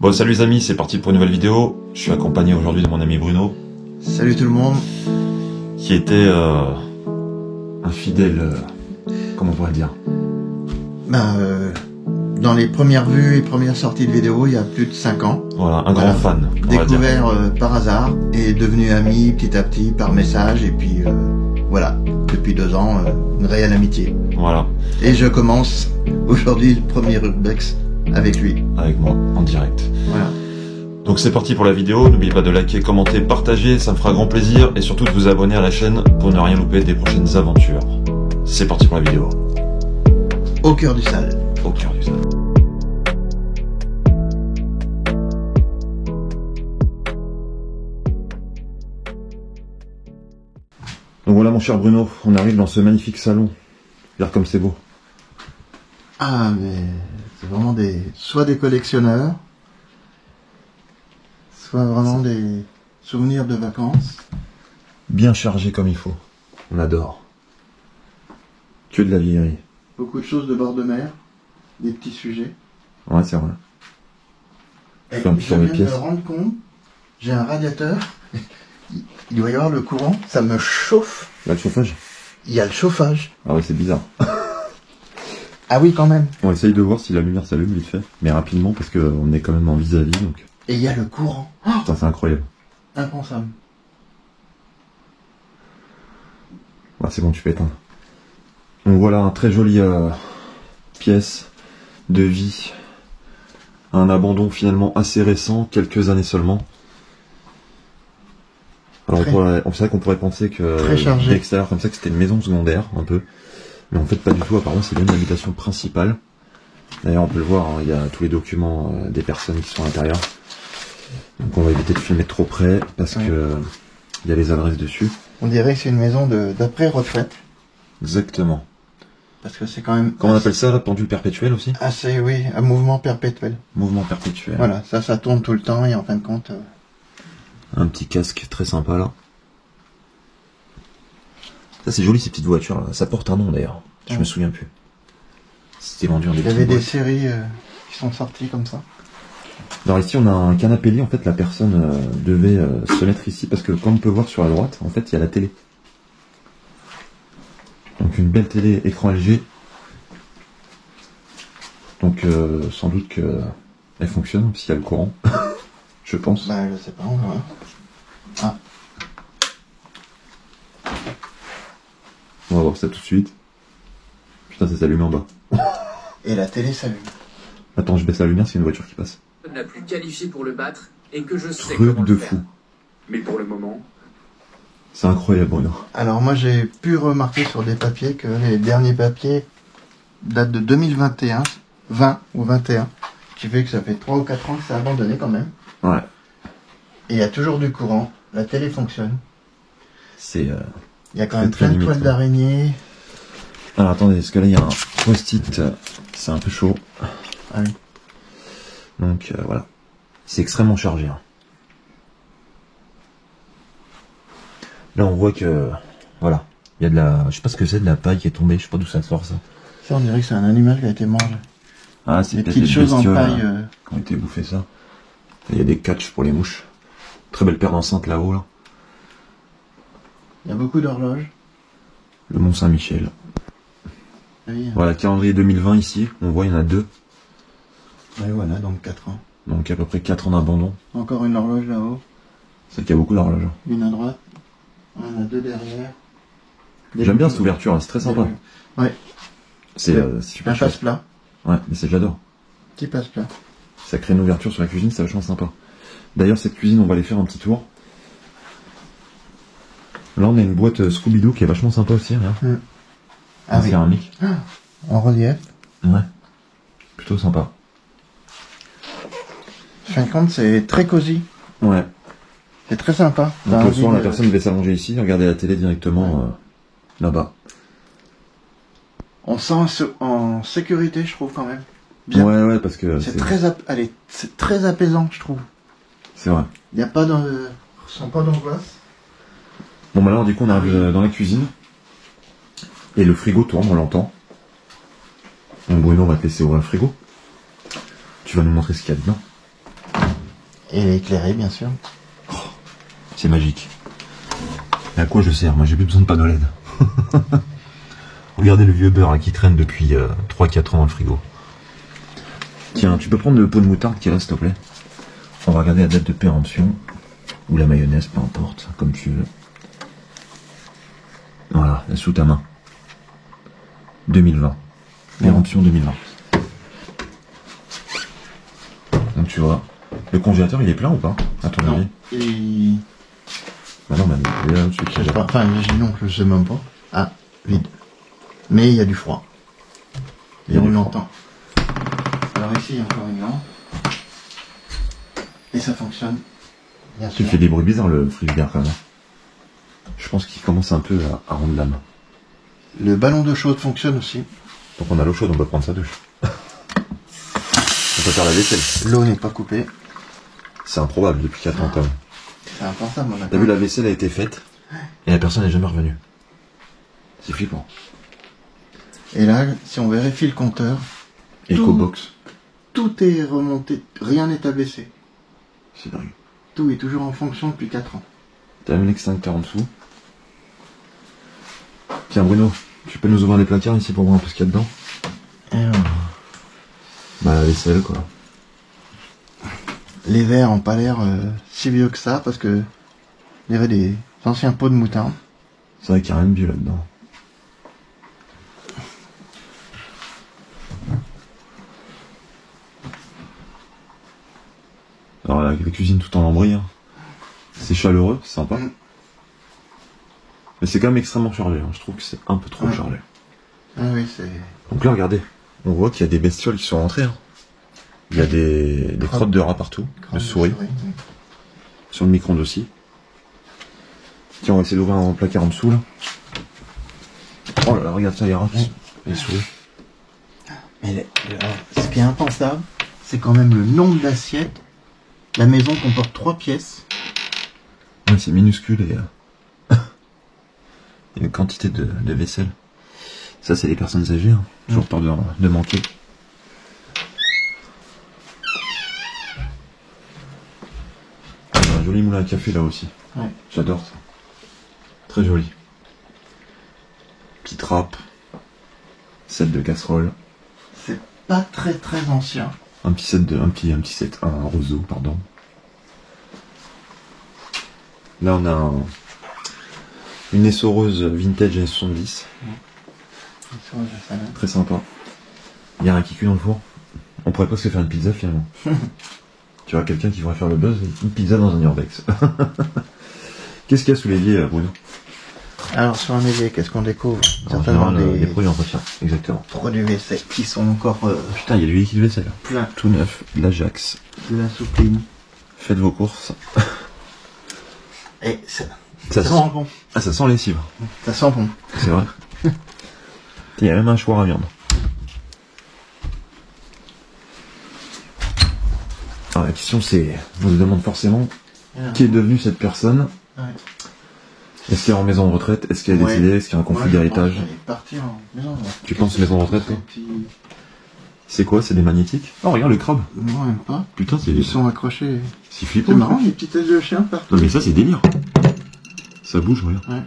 Bon, salut les amis, c'est parti pour une nouvelle vidéo. Je suis accompagné aujourd'hui de mon ami Bruno. Salut tout le monde. Qui était un fidèle, comment on pourrait le dire, Dans les premières vues et premières sorties de vidéos, il y a plus de 5 ans. voilà, un grand fan. On va dire. Découvert par hasard et devenu ami petit à petit par message et puis voilà, depuis 2 ans, une réelle amitié. Voilà. Et je commence aujourd'hui le premier Urbex avec lui. Avec moi, en direct. Voilà. Donc c'est parti pour la vidéo. N'oubliez pas de liker, commenter, partager, ça me fera grand plaisir. Et surtout de vous abonner à la chaîne pour ne rien louper des prochaines aventures. C'est parti pour la vidéo. Au cœur du sale. Au cœur du sale. Donc voilà mon cher Bruno, on arrive dans ce magnifique salon. Regarde comme c'est beau. Ah mais c'est vraiment soit des collectionneurs, soit vraiment des souvenirs de vacances. Bien chargé comme il faut. On adore. Que de la vieillerie. Beaucoup de choses de bord de mer, des petits sujets. Ouais, c'est vrai. Et Fais un petit je tour des viens de me pièces. rendre compte, j'ai un radiateur, il doit y avoir le courant, ça me chauffe. Là, le chauffage. Il y a le chauffage. Ah ouais, c'est bizarre. Ah oui, quand même. On essaye de voir si la lumière s'allume vite fait. Mais rapidement, parce qu'on est quand même en vis-à-vis, donc... Et il y a le courant. Oh, Putain, c'est incroyable. impensable. Ah, c'est bon, tu peux éteindre. Donc voilà, un très joli pièce de vie. Un abandon finalement assez récent, quelques années seulement. Alors c'est vrai qu'on pourrait penser que Très chargé. l'extérieur comme ça, que c'était une maison secondaire, un peu. Mais en fait pas du tout, apparemment c'est bien une habitation principale. D'ailleurs on peut le voir, hein, il y a tous les documents des personnes qui sont à l'intérieur. Donc on va éviter de filmer trop près, parce que il y a les adresses dessus. On dirait que c'est une maison d'après-retraite. Exactement. Parce que c'est quand même... Comment on appelle ça, la pendule perpétuelle aussi? Assez, oui, un mouvement perpétuel. Mouvement perpétuel. Voilà, ça tourne tout le temps et en fin de compte... Un petit casque très sympa là. Ça c'est joli ces petites voitures là. Ça porte un nom d'ailleurs. Je me souviens plus. C'était vendu en Il y avait des séries qui sont sorties comme ça. Alors ici on a un canapé lit. En fait la personne devait se mettre ici parce que comme on peut voir sur la droite, en fait il y a la télé. Donc une belle télé écran LG. Donc sans doute que elle fonctionne s'il y a le courant. Je pense. Bah je sais pas, on verra. Ah. On va voir ça tout de suite. Putain, ça s'allume en bas. Et la télé s'allume. Attends, je baisse la lumière, c'est une voiture qui passe. N'a plus qualifié pour le battre et que je sais Truc comment de le faire. fou. Mais pour le moment, C'est incroyable, Bruno. Alors moi j'ai pu remarquer sur des papiers que les derniers papiers datent de 2021, 20 ou 21, qui fait que ça fait 3 ou 4 ans que c'est abandonné quand même. Ouais. Et il y a toujours du courant, la télé fonctionne. C'est... Il y a quand Très, même très plein de limite, toiles hein. d'araignée. Alors attendez, parce que là il y a un post-it, c'est un peu chaud. Ah oui. Donc voilà. C'est extrêmement chargé. Hein. Là on voit que... Voilà. Il y a de la... Je sais pas ce que c'est, de la paille qui est tombée, je sais pas d'où ça sort ça. Ça on dirait que c'est un animal qui a été mangé. Ah c'est Des peut-être petites les choses en bestioles paille. qui ont été bouffées ça. Il y a des catchs pour les mouches. Très belle paire d'enceintes là-haut là. Il y a beaucoup d'horloges. Le Mont Saint-Michel. Oui, Voilà, calendrier 2020 ici, on voit il y en a 2. et voilà, donc 4 ans. Donc à peu près 4 ans d'abandon. Encore une horloge là-haut, C'est qu'il y a beaucoup d'horloges. une à droite, on en a 2 derrière. J'aime bien cette ouverture, hein, c'est très sympa. Ouais, C'est un super chouette. passe-plat, Ouais, mais c'est j'adore. petit passe-plat. Ça crée une ouverture sur la cuisine, c'est vachement sympa. D'ailleurs, cette cuisine, on va aller faire un petit tour. Là, on a une boîte Scooby-Doo qui est vachement sympa aussi, regarde. Ah En oui, céramique. en relief. Ouais. Plutôt sympa. Fin de compte, c'est très cosy, Ouais. c'est très sympa. Donc le soir, la personne devait s'allonger ici, regarder la télé directement là-bas. On sent en sécurité, je trouve quand même. Bien. Ouais, parce que C'est très apaisant, je trouve. c'est vrai. Il n'y a pas de... ressent pas d'angoisse. Bon, bah alors, du coup, on arrive dans la cuisine. Et le frigo tourne, on l'entend. Donc Bruno, on va te laisser ouvrir le frigo. Tu vas nous montrer ce qu'il y a dedans. Et éclairé, bien sûr. C'est magique. Et à quoi je sers? Moi, j'ai plus besoin de panneau LED. Regardez le vieux beurre là, qui traîne depuis 3-4 ans dans le frigo. Tiens, tu peux prendre le pot de moutarde qui reste, s'il te plaît? On va regarder la date de péremption. Ou la mayonnaise, peu importe, comme tu veux. Voilà, là, sous ta main. 2020. Péremption 2020. Donc tu vois, le congélateur il est plein ou pas, à ton avis? Et... Bah non, bah il est là au-dessus. Je sais pas, enfin, non, je sais même pas. Ah, vide. Mais il y a du froid. Il y a Et on du froid. l'entend. Alors ici, il y a encore une lampe. Et ça fonctionne. Bien Tu sûr. fais des bruits bizarres le frigidaire quand même. Je pense qu'il commence un peu à rendre l'âme. Le ballon d'eau chaude fonctionne aussi. Donc on a l'eau chaude, on peut prendre sa douche. On peut faire la vaisselle. L'eau n'est pas coupée. C'est improbable depuis 4 ans quand même. C'est impensable, mon T'as vu, la vaisselle a été faite et la personne n'est jamais revenue. C'est flippant. Et là, si on vérifie le compteur, EcoBox. tout est remonté. Rien n'est abaissé. C'est dingue. Tout est toujours en fonction depuis 4 ans. T'as même l'extincteur en dessous. Tiens Bruno, tu peux nous ouvrir les placards ici pour voir un peu ce qu'il y a dedans? Alors, Bah la vaisselle quoi. les verres n'ont pas l'air si vieux que ça parce que il y avait des anciens pots de moutarde. C'est vrai qu'il n'y a rien de vieux là-dedans. Alors la cuisine tout en lambris, hein. C'est chaleureux, c'est sympa. Mais c'est quand même extrêmement chargé, hein. Je trouve que c'est un peu trop Ouais. chargé. Ah oui, c'est... Donc là regardez, on voit qu'il y a des bestioles qui sont rentrées. Hein. Il y a des crottes de rats partout, de souris, oui. sur le micro-ondes aussi. Tiens, on va essayer d'ouvrir un placard en dessous là. Oh là là, regarde ça, les rats, les souris. Mais ce qui est impensable, c'est quand même le nombre d'assiettes. La maison comporte 3 pièces. Ouais, c'est minuscule et il y a une quantité de vaisselle. Ça, c'est les personnes âgées, hein. Toujours peur de manquer. Il y a un joli moulin à café là aussi. Ouais. J'adore ça. Très joli. Petite râpe. Set de casserole. C'est pas très très ancien. Un petit set, un roseau, pardon. Là, on a une essoreuse vintage années 70. Très sympa. Il y a un qui cuit dans le four. On pourrait presque faire une pizza finalement. Tu vois, quelqu'un qui pourrait faire le buzz, une pizza dans un urbex. Qu'est-ce qu'il y a sous l'évier, Bruno? Alors sur un évier, qu'est-ce qu'on découvre? En Certainement général, des produits d'entretien, exactement. produits vaisselle qui sont encore Putain, il y a du liquide vaisselle. plein. Tout neuf, de l'Ajax. De la soupline. Faites vos courses. Et Ça ça sent, sent bon. ah, ça sent lessive. Ça sent bon. C'est vrai. Il y a même un choix à viande. Alors la question c'est, on se demande forcément qui est devenu cette personne. Ouais. Est-ce qu'elle est en maison de retraite? Est-ce qu'elle est Ouais. décédée? Est-ce qu'il y a un conflit Moi, je d'héritage? pense qu'elle est partie en maison. Tu penses maison de retraite, toi? Puis... C'est quoi? C'est des magnétiques? Oh regarde le crabe. Non, même pas. Putain, c'est Ils sont accrochés. c'est flippant. C'est marrant, les petites têtes de chien partout. Non mais ça c'est délire. Ça bouge, regarde. Ouais.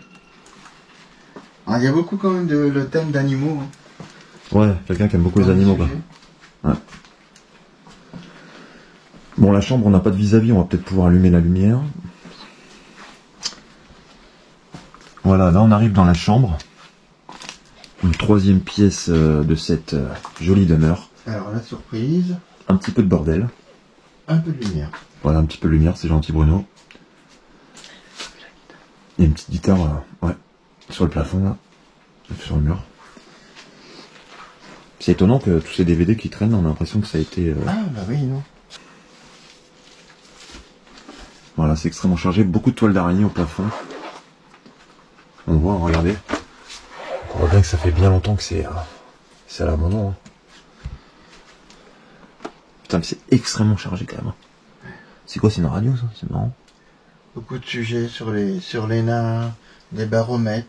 Alors, il y a beaucoup quand même de le thème d'animaux. Hein. Ouais, quelqu'un qui aime beaucoup les animaux quoi. Ouais. Bon, la chambre, on n'a pas de vis-à-vis, on va peut-être pouvoir allumer la lumière. Voilà, là on arrive dans la chambre. Une troisième pièce de cette jolie demeure. Alors la surprise, Un petit peu de bordel. un peu de lumière. Voilà, un petit peu de lumière, c'est gentil Bruno. Il y a une petite guitare, ouais, sur le plafond là, sur le mur. C'est étonnant que tous ces DVD qui traînent, on a l'impression que ça a été... Ah bah oui, non. Voilà, c'est extrêmement chargé, beaucoup de toiles d'araignée au plafond. On voit, regardez. On voit bien que ça fait bien longtemps que c'est à l'abandon. Hein. Putain, mais c'est extrêmement chargé quand même. C'est quoi, c'est une radio ça? C'est marrant. Beaucoup de sujets sur les nains, des baromètres.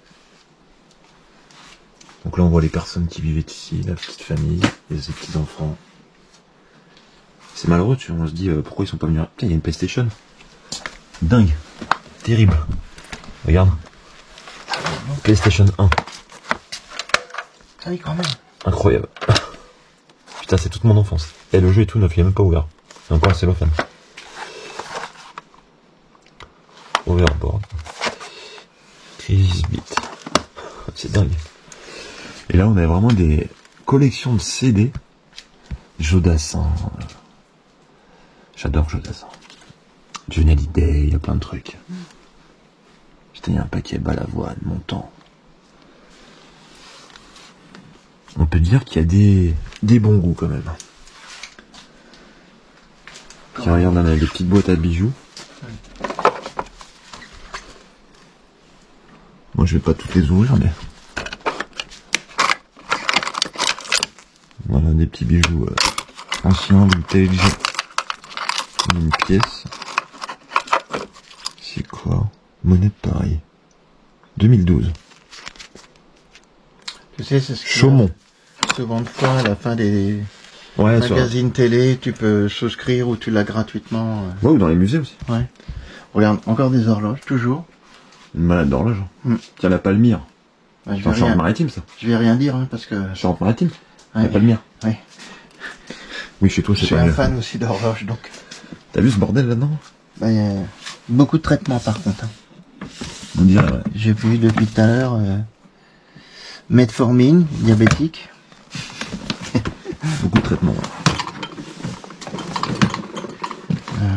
Donc là on voit les personnes qui vivaient ici, la petite famille, les petits enfants. C'est malheureux, on se dit pourquoi ils sont pas venus. Putain, il y a une PlayStation. Dingue. Terrible. Regarde. PlayStation 1. Ah oui, quand même. Incroyable. Putain, c'est toute mon enfance. Et le jeu est tout neuf, il est même pas ouvert. C'est encore un cellophane. Overboard. Crisis Beat. C'est dingue. Et là, on a vraiment des collections de CD. Jodassin. J'adore Jodassin. Johnny Hallyday, il y a plein de trucs. Putain, il y a un paquet Balavoine, Montant. On peut dire qu'il y a des bons goûts quand même. Tiens, regarde, là, on a des petites boîtes à bijoux. Moi, je vais pas toutes les ouvrir, mais... Voilà, des petits bijoux anciens, vintage. Une pièce. C'est quoi? Monnaie de Paris. 2012. Tu sais, c'est ce que Chaumont. souvent de fois à la fin des Ouais, magazines télé, tu peux souscrire ou tu l'as gratuitement. Ouais, ou dans les musées aussi. Ouais. Regarde, encore des horloges, toujours. Une malade d'horloge. Mm. Tiens, la Palmyre. Bah, C'est en Charente-Maritime, ça. je vais rien dire, hein, parce que... Charente-Maritime. Ouais. La Palmyre. Ouais. Oui, chez toi, Je c'est suis pas un mieux. fan aussi d'horloges, donc... T'as vu ce bordel là-dedans? Bah, y a beaucoup de traitements, par contre. Hein. On dirait, ouais. J'ai vu depuis tout à l'heure... metformine, diabétique. Beaucoup de traitements. Ouais.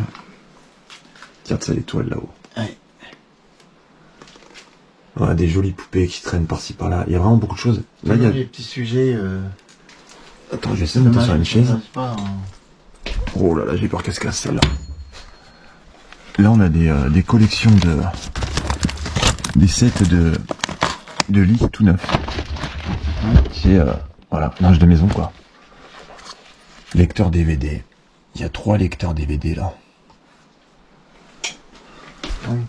Regarde ça, l'étoile là-haut. Ouais. Ouais, des jolies poupées qui traînent par-ci par-là. Il y a vraiment beaucoup de choses. Là, il y a... des petits sujets... Attends, je vais essayer de monter sur une chaise. Pas, hein. Oh là là, j'ai peur qu'elle se casse celle-là. Là, on a des collections des sets de lits tout neufs. C'est, voilà, linge de maison, quoi. Lecteur DVD. Il y a 3 lecteurs DVD, là. Oui.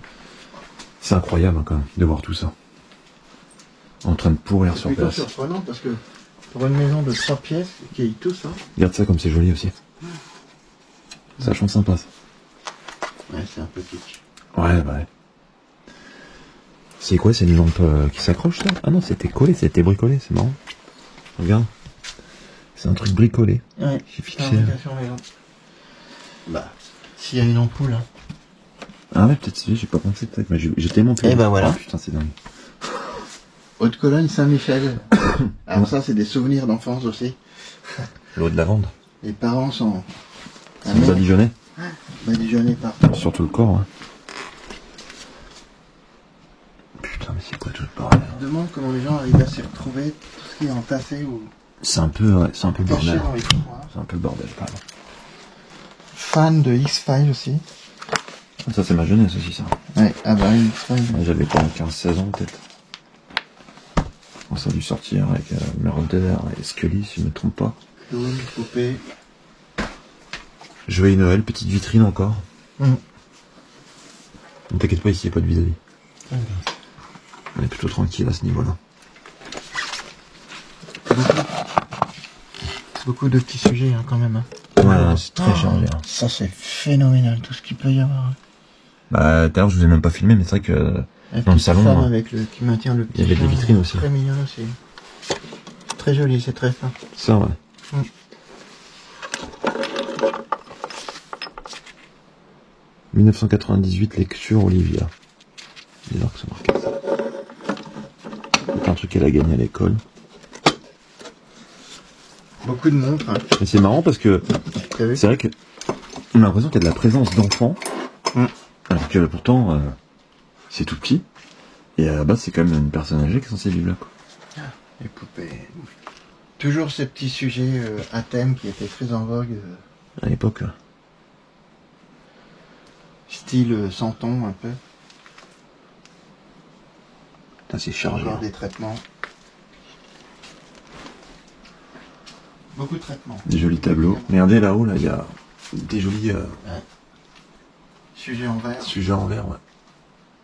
C'est incroyable, hein, quand même, de voir tout ça. En train de pourrir C'est sur plutôt place. surprenant parce que pour une maison de 3 pièces qui est tout ça. Regarde ça comme c'est joli aussi. C'est vachement sympa, ça. Ouais, c'est un peu kitsch. Ouais, bah ouais. C'est quoi, c'est une lampe qui s'accroche, ça? Ah non, c'était collé, c'était bricolé, c'est marrant. Regarde. C'est un truc bricolé. Ouais. J'ai fixé. Fabrication maison. Bah, s'il y a une ampoule. Hein. Ah ouais, peut-être, j'ai pas pensé, peut-être, mais j'ai tellement peur. Eh ben voilà. Oh, putain, c'est dingue. Haute-Cologne, Saint-Michel. Alors ça, c'est des souvenirs d'enfance aussi. L'eau de lavande. Les parents sont... C'est badigeonné. badigeonnés partout. Surtout le corps, hein. Putain, mais c'est quoi tout le bordel? Je me demande comment les gens arrivent à s'y retrouver, tout ce qui est entassé ou C'est un peu, ouais, c'est un peu le caché bordel. dans les coins. C'est un peu le bordel, quand même. Fan de X-Files aussi. Ça, c'est ma jeunesse aussi, ça. Ouais, ah bah X-Files. Ouais, j'avais pas 15-16 ans, peut-être. Bon, ça a dû sortir avec Mulder et Scully, si je me trompe pas. Clown, poupée. Joyeux Noël, petite vitrine encore. Mm. Ne t'inquiète pas, ici, il n'y a pas de vis-à-vis. Ouais. On est plutôt tranquille à ce niveau-là. Beaucoup de petits sujets hein, quand même. Hein. Ouais, c'est très chargé. Hein. Ça c'est phénoménal tout ce qu'il peut y avoir. Bah, d'ailleurs, je vous ai même pas filmé, mais c'est vrai que La dans le petite salon, femme hein, avec qui maintient le petit il y avait des chien, vitrines aussi. Très mignon aussi. C'est très joli, c'est très fin. ça, ouais. Mm. « 1998, lecture Olivia. » Bizarre que ça marque ça. C'est un truc qu'elle a gagné à l'école. Beaucoup de montres. Hein. Et c'est marrant parce que T'as vu c'est vrai que on a l'impression qu'il y a de la présence d'enfants, Mm. alors que pourtant c'est tout petit. Et à la base, c'est quand même une personne âgée qui est censée vivre là, quoi. Les poupées. Toujours ces petits sujets à thème qui étaient très en vogue. À l'époque. Style Santon un peu. Putain, c'est chargé. Encore Hein. des traitements. Beaucoup de traitements. Des jolis tableaux. Regardez là-haut, là, il y a des jolis Sujet en vert. sujets en verre, ouais.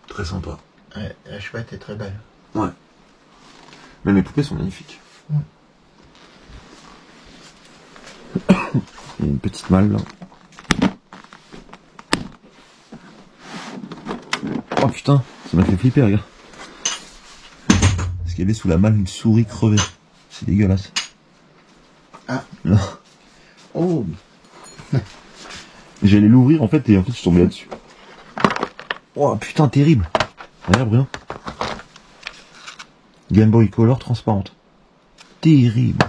Très sympa. Ouais, la chouette est très belle. Ouais. Même les poupées sont magnifiques. Mm. Il y a une petite malle là. putain, ça m'a fait flipper, regarde. Parce qu'il y avait sous la malle une souris crevée. C'est dégueulasse. Ah. Non. Oh. J'allais l'ouvrir en fait et en fait je suis tombé là-dessus. Oh putain, terrible. Regarde Bruno. Game Boy Color transparente. Terrible.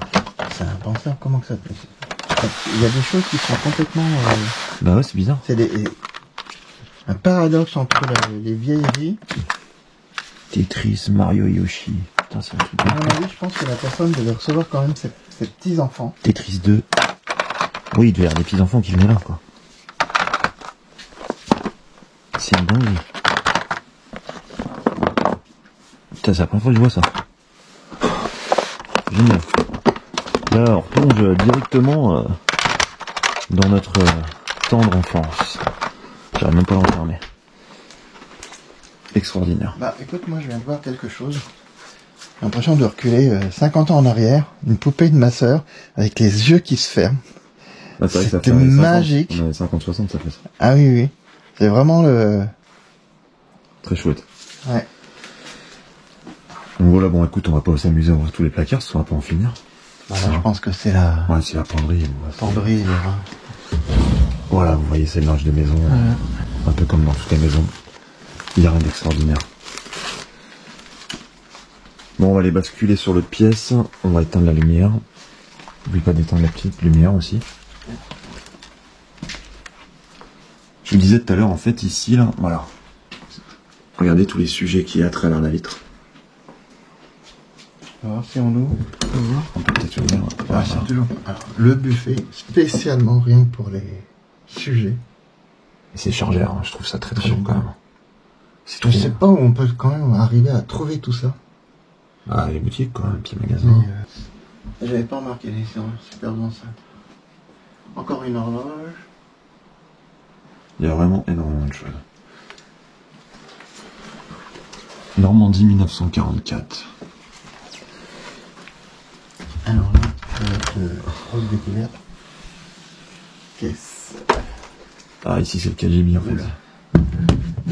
C'est impensable, comment que ça peut... Il y a des choses qui sont complètement... Bah ouais, c'est bizarre. C'est un paradoxe entre les vieilleries. Tetris, Mario, Yoshi. Putain, c'est un truc. À mon avis, je pense que la personne devait recevoir quand même ses petits-enfants. Tetris 2. Oui, il devait y avoir des petits-enfants qui venaient là, quoi. C'est une dinguerie. Putain, c'est la première fois que je vois ça. Génial. Là, on replonge directement dans notre tendre enfance. J'arrive même pas à l'enfermer. Extraordinaire. Bah écoute, moi je viens de voir quelque chose. J'ai l'impression de reculer 50 ans en arrière. Une poupée de ma sœur avec les yeux qui se ferment. Ah, c'est vrai que ça C'était fait magique. 50, on avait 50-60, ça fait ça. Ah oui, oui. C'est vraiment le... Très chouette. Ouais. Donc voilà, bon écoute, on va pas s'amuser à voir tous les placards, parce qu'on va pas en finir. Voilà, je pense que c'est la Ouais, c'est la penderie. penderie. Voilà, vous voyez, c'est le linge de maison. Un peu comme dans toutes les maisons. Il n'y a rien d'extraordinaire. Bon, on va les basculer sur l'autre pièce. On va éteindre la lumière. N'oublie pas d'éteindre la petite lumière aussi. Je vous disais tout à l'heure, en fait, ici, là, voilà. Regardez tous les sujets qu'il y a à travers la vitre. Alors si on ouvre, On peut peut-être ouvrir. ouais, c'est toujours... Alors, le buffet, spécialement rien que pour les sujets. Et c'est chargeur, hein. Je trouve ça très très long quand même. C'est Je sais pas où on peut quand même arriver à trouver tout ça. Ah, les boutiques quoi, les petits magasins. Mais, j'avais pas remarqué les séances, super bien ça. Encore une horloge. Il y a vraiment énormément de choses. Normandie 1944. Alors là, grosse découverte. Caisse. Ah, ici c'est le KGB en fait.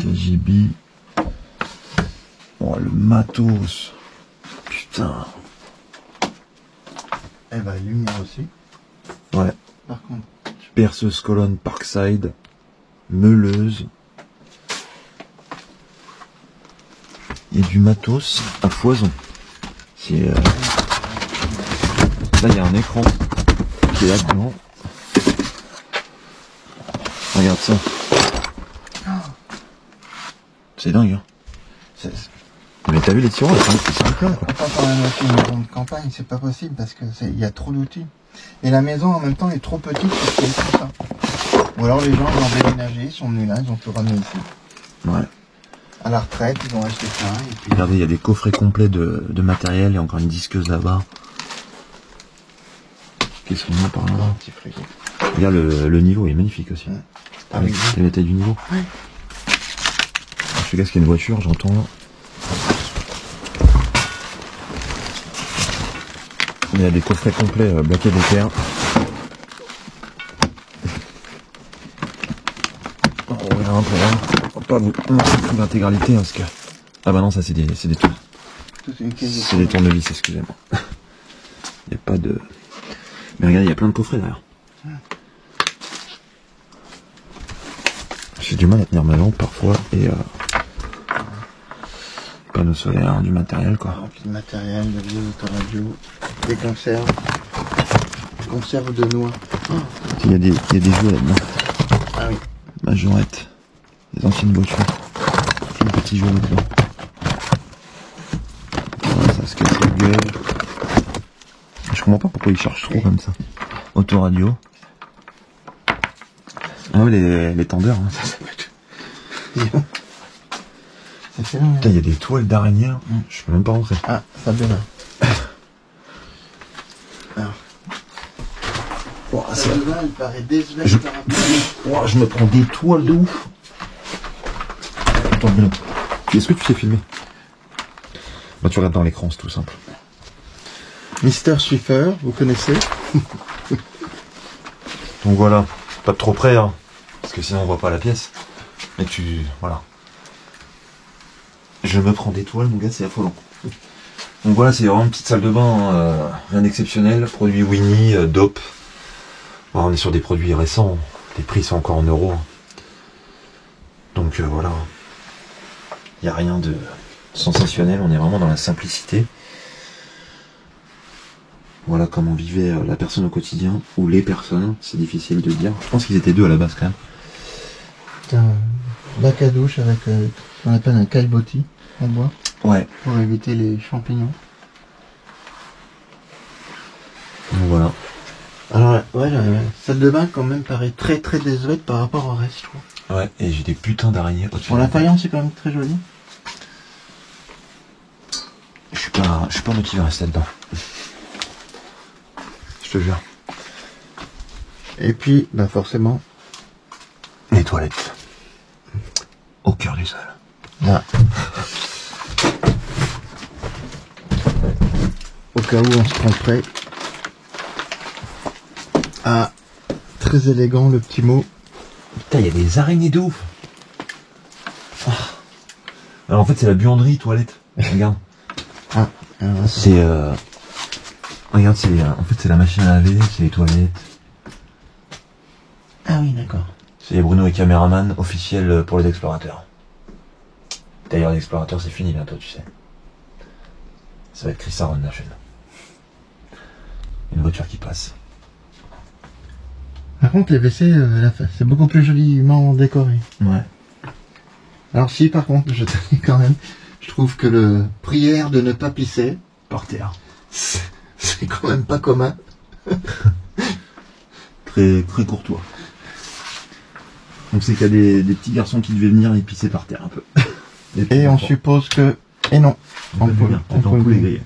KGB. Oh, le matos. Putain. Eh ben, lumière aussi. Ouais. Par contre, Perceuse colonne Parkside. Meuleuse. Il y a du matos à foison. C'est là il y a un écran qui est là-dedans. Regarde ça. C'est dingue hein. Mais t'as vu les tiroirs, ils sont pleins quoi. on peut quand même acheter une maison de campagne, c'est pas possible parce que il y a trop d'outils. Et la maison en même temps est trop petite pour qu'il y ait tout ça. Ou alors les gens ils ont déménagé, ils sont venus là, ils ont tout ramené ici. Ouais. À la retraite, ils ont acheté ça et puis... Regardez, il y a des coffrets complets de matériel, il y a encore une disqueuse là-bas. Qui sont là par là. Un petit frigo. Regarde, le niveau est magnifique aussi. Ouais. Ah oui, t'as la taille du niveau. Ouais. Je fais gaffe qu'il y a une voiture, j'entends là. Il y a des coffrets complets Black & Decker. On regarde un peu là. On va pas vous montrer l'intégralité parce que... Ah bah non, ça c'est des tours. C'est des tournevis, excusez-moi. Il n'y a pas de... Mais regarde, il y a plein de coffrets derrière. J'ai du mal à tenir ma lampe parfois et panneaux solaires, du matériel quoi. Du matériel, de vieux autoradio, des conserves de noix. Il y a des jouets là-dedans. Ah oui. Majorette. Des anciennes voitures. Plein de petits jouets là-dedans. Voilà, ça se casse la gueule. Je comprends pas pourquoi ils chargent trop comme ça. Autoradio. Ah ouais, les tendeurs. Hein. C'est phénoménal. Putain, il y a des toiles d'araignée. Je peux même pas rentrer. Ah, ça démarre. Alors. Oh, Ça devant, il paraît désuet par rapport Oh, je me prends des toiles de ouf. Attends, Bruno. Est-ce que tu sais filmer? Bah, tu regardes dans l'écran, c'est tout simple. Mister Swiffer, vous connaissez? Donc voilà, pas de trop près, hein. Parce que sinon on voit pas la pièce. Mais voilà. Je me prends des toiles, mon gars, c'est affolant. Donc voilà, c'est vraiment une petite salle de bain, rien d'exceptionnel. Produit Winnie, Dope. Bon, on est sur des produits récents, les prix sont encore en euros. Donc voilà, il n'y a rien de sensationnel, on est vraiment dans la simplicité. Voilà comment vivait la personne au quotidien, ou les personnes, c'est difficile de dire. Je pense qu'ils étaient deux à la base quand même. C'est un bac à douche avec ce qu'on appelle un caillebotis en bois Ouais. pour éviter les champignons. Donc voilà. Alors ouais, la salle de bain quand même paraît très très désuète par rapport au reste, je trouve. Ouais, et j'ai des putains d'araignées au-dessus. Bon, la faïence c'est quand même très joli. Je suis pas motivé à rester là-dedans. Je te jure. Et puis, bah forcément, Les toilettes. Au cœur du sol. là. Au cas où on se tromperait. Ah, très élégant le petit mot. Putain, il y a des araignées de ouf. Ah. Alors en fait, c'est la buanderie toilette. Regarde. Ah, alors, C'est regarde, en fait c'est la machine à laver, c'est les toilettes. ah oui, d'accord. C'est Bruno et caméraman officiel pour les explorateurs. D'ailleurs, les explorateurs c'est fini bientôt, tu sais. Ça va être Chris Aaron la chaîne. Une voiture qui passe. Par contre, les WC, c'est beaucoup plus joliment décoré. Ouais. Alors si, par contre, je tenais quand même, je trouve que le prière de ne pas pisser, Par terre. c'est quand même pas commun. Très courtois. Donc c'est qu'il y a des petits garçons qui devaient venir et pisser par terre un peu. Et on suppose que... Et non. On peut bien, on peut les le griller.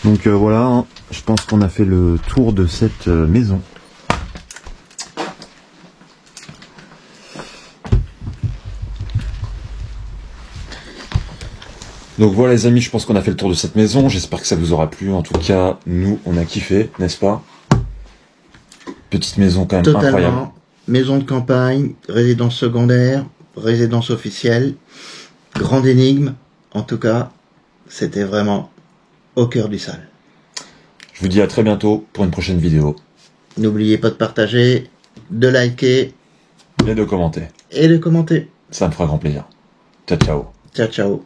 Donc voilà, hein, je pense qu'on a fait le tour de cette maison. Donc voilà les amis, je pense qu'on a fait le tour de cette maison. J'espère que ça vous aura plu. En tout cas, nous, on a kiffé, n'est-ce pas? Petite maison quand même Totalement. incroyable. Maison de campagne, résidence secondaire, résidence officielle, grande énigme. En tout cas, c'était vraiment au cœur du sale. Je vous dis à très bientôt pour une prochaine vidéo. N'oubliez pas de partager, de liker Et de commenter. et de commenter. Ça me fera grand plaisir. Ciao ciao. Ciao, ciao.